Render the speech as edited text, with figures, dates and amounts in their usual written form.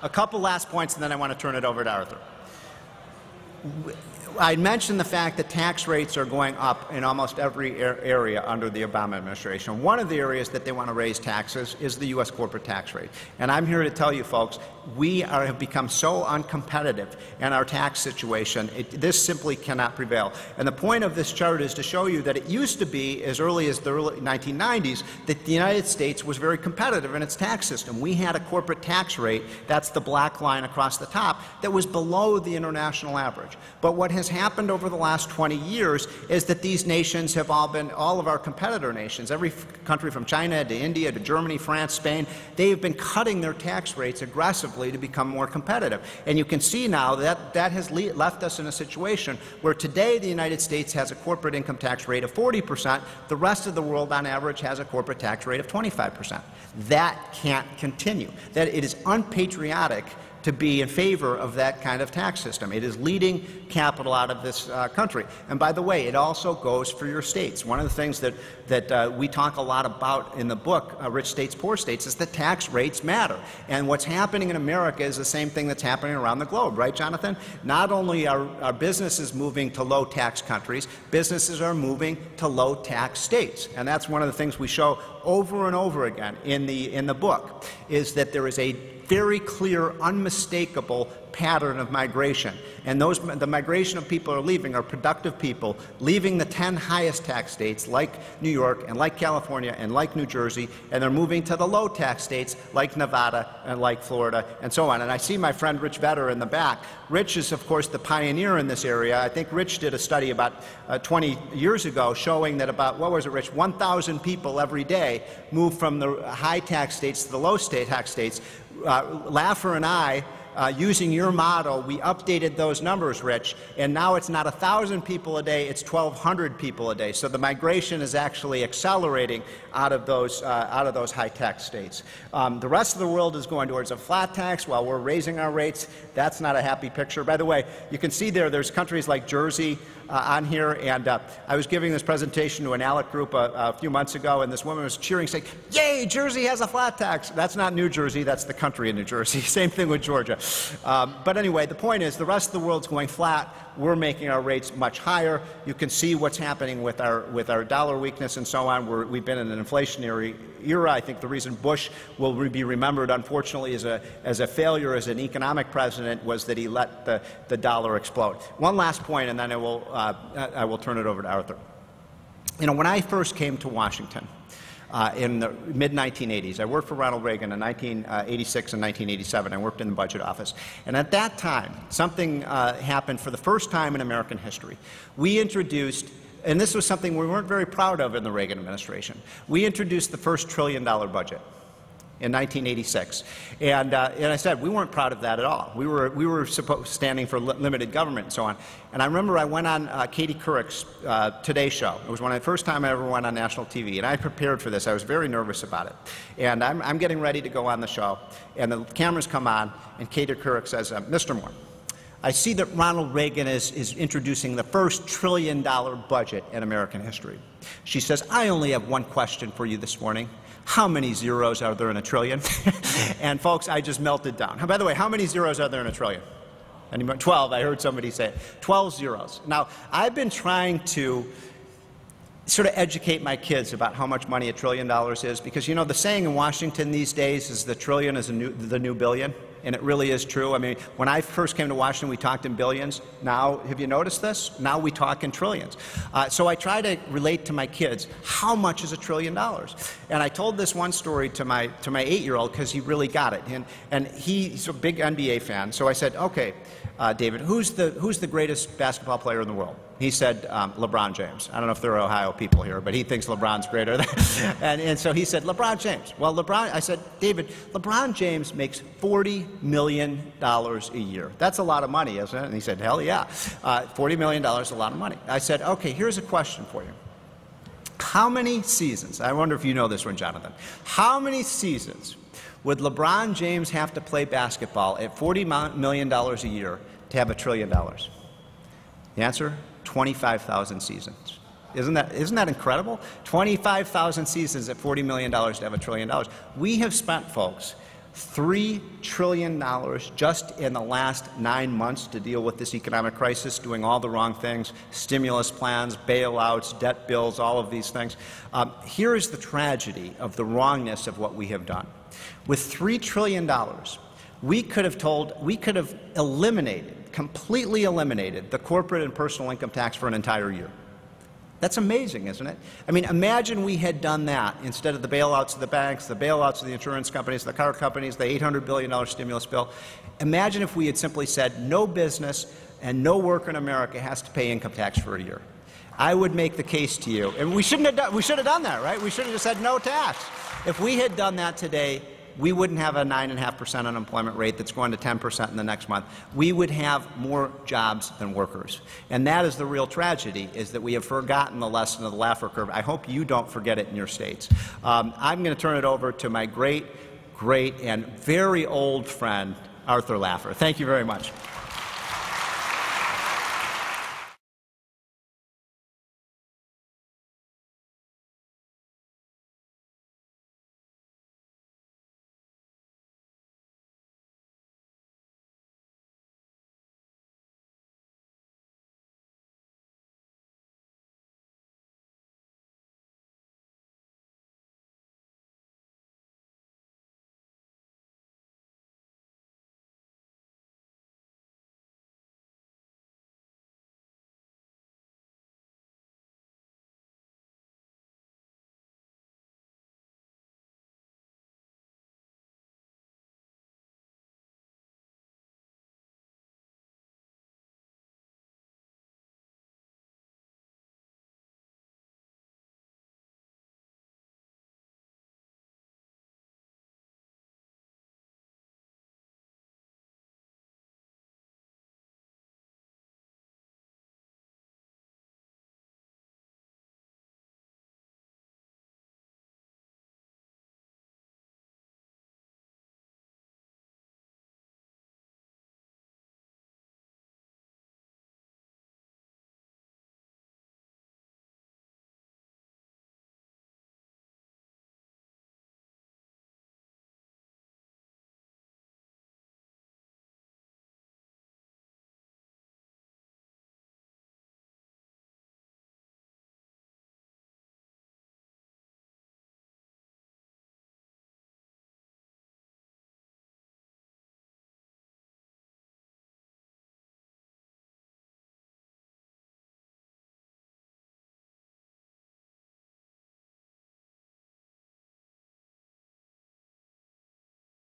a couple last points, and then I want to turn it over to Arthur. I mentioned the fact that tax rates are going up in almost every area under the Obama administration. One of the areas that they want to raise taxes is the U.S. corporate tax rate. And I'm here to tell you, folks, we have become so uncompetitive in our tax situation, this simply cannot prevail. And the point of this chart is to show you that it used to be, as early as the early 1990s, that the United States was very competitive in its tax system. We had a corporate tax rate, that's the black line across the top, that was below the international average. But what has happened over the last 20 years is that these nations have all of our competitor nations, every country from China to India to Germany, France, Spain, they have been cutting their tax rates aggressively to become more competitive. And you can see now that that has left us in a situation where today the United States has a corporate income tax rate of 40%, the rest of the world on average has a corporate tax rate of 25%. That can't continue. That it is unpatriotic to be in favor of that kind of tax system. It is leading capital out of this country. And by the way, it also goes for your states. One of the things that we talk a lot about in the book, Rich States, Poor States, is that tax rates matter. And what's happening in America is the same thing that's happening around the globe, right, Jonathan? Not only are businesses moving to low-tax countries, businesses are moving to low-tax states. And that's one of the things we show over and over again in the book, is that there is a very clear, unmistakable pattern of migration. And the migration of people are productive people, leaving the 10 highest tax states like New York and like California and like New Jersey, and they're moving to the low tax states like Nevada and like Florida and so on. And I see my friend Rich Vedder in the back. Rich is, of course, the pioneer in this area. I think Rich did a study about 20 years ago showing that about, what was it, Rich, 1,000 people every day move from the high tax states to the low tax states. Laffer and I, using your model, we updated those numbers, Rich, and now it's not 1,000 people a day, it's 1,200 people a day. So the migration is actually accelerating out of those high tax states. The rest of the world is going towards a flat tax while we're raising our rates. That's not a happy picture. By the way, you can see there's countries like Jersey on here, and I was giving this presentation to an ALEC group a few months ago, and this woman was cheering, saying, "Yay, Jersey has a flat tax." That's not New Jersey, that's the country of New Jersey. Same thing with Georgia. But anyway, the point is the rest of the world's going flat. We're making our rates much higher. You can see what's happening with our dollar weakness and so on. We've been in an inflationary era. I think the reason Bush will be remembered, unfortunately, as a failure as an economic president was that he let the dollar explode. One last point, and then I will turn it over to Arthur. You know, when I first came to Washington, in the mid-1980s. I worked for Ronald Reagan in 1986 and 1987. I worked in the budget office. And at that time, something happened for the first time in American history. We introduced, and this was something we weren't very proud of in the Reagan administration, we introduced the first $1 trillion budget in 1986. And I said we weren't proud of that at all. We were standing for limited government and so on. And I remember I went on Katie Couric's Today Show. It was the first time I ever went on national TV, and I prepared for this. I was very nervous about it. And I'm getting ready to go on the show, and the cameras come on, and Katie Couric says, "Mr. Moore, I see that Ronald Reagan is introducing the first $1 trillion budget in American history." She says, "I only have one question for you this morning. How many zeros are there in a trillion?" And folks, I just melted down. By the way, how many zeros are there in a trillion? 12, I heard somebody say it. 12 zeros. Now, I've been trying to sort of educate my kids about how much money $1 trillion is, because, you know, the saying in Washington these days is the trillion is the new billion, and it really is true. I mean, when I first came to Washington, we talked in billions. Now, have you noticed this? Now we talk in trillions. So I try to relate to my kids, how much is $1 trillion? And I told this one story to my 8-year-old because he really got it. And he's a big NBA fan. So I said, "Okay, David, who's the greatest basketball player in the world?" He said, "LeBron James." I don't know if there are Ohio people here, but he thinks LeBron's greater. and so he said, "LeBron James." Well, I said, "David, LeBron James makes $40 million a year. That's a lot of money, isn't it?" And he said, "Hell yeah. $40 million is a lot of money." I said, "Okay, here's a question for you. How many seasons," I wonder if you know this one, Jonathan, how many seasons would LeBron James have to play basketball at $40 million a year to have $1 trillion? The answer? 25,000 seasons. Isn't that incredible? 25,000 seasons at $40 million to have $1 trillion. We have spent, folks, $3 trillion just in the last 9 months to deal with this economic crisis, doing all the wrong things, stimulus plans, bailouts, debt bills, all of these things. Here is the tragedy of the wrongness of what we have done. With $3 trillion, we could have completely eliminated the corporate and personal income tax for an entire year. That's amazing, isn't it? I mean, imagine we had done that instead of the bailouts of the banks, the bailouts of the insurance companies, the car companies, the $800 billion stimulus bill. Imagine if we had simply said no business and no worker in America has to pay income tax for a year. I would make the case to you, and we should have done that, right? We should have just said no tax. If we had done that today, we wouldn't have a 9.5% unemployment rate that's going to 10% in the next month. We would have more jobs than workers. And that is the real tragedy, is that we have forgotten the lesson of the Laffer curve. I hope you don't forget it in your states. I'm going to turn it over to my great, and very old friend, Arthur Laffer. Thank you very much.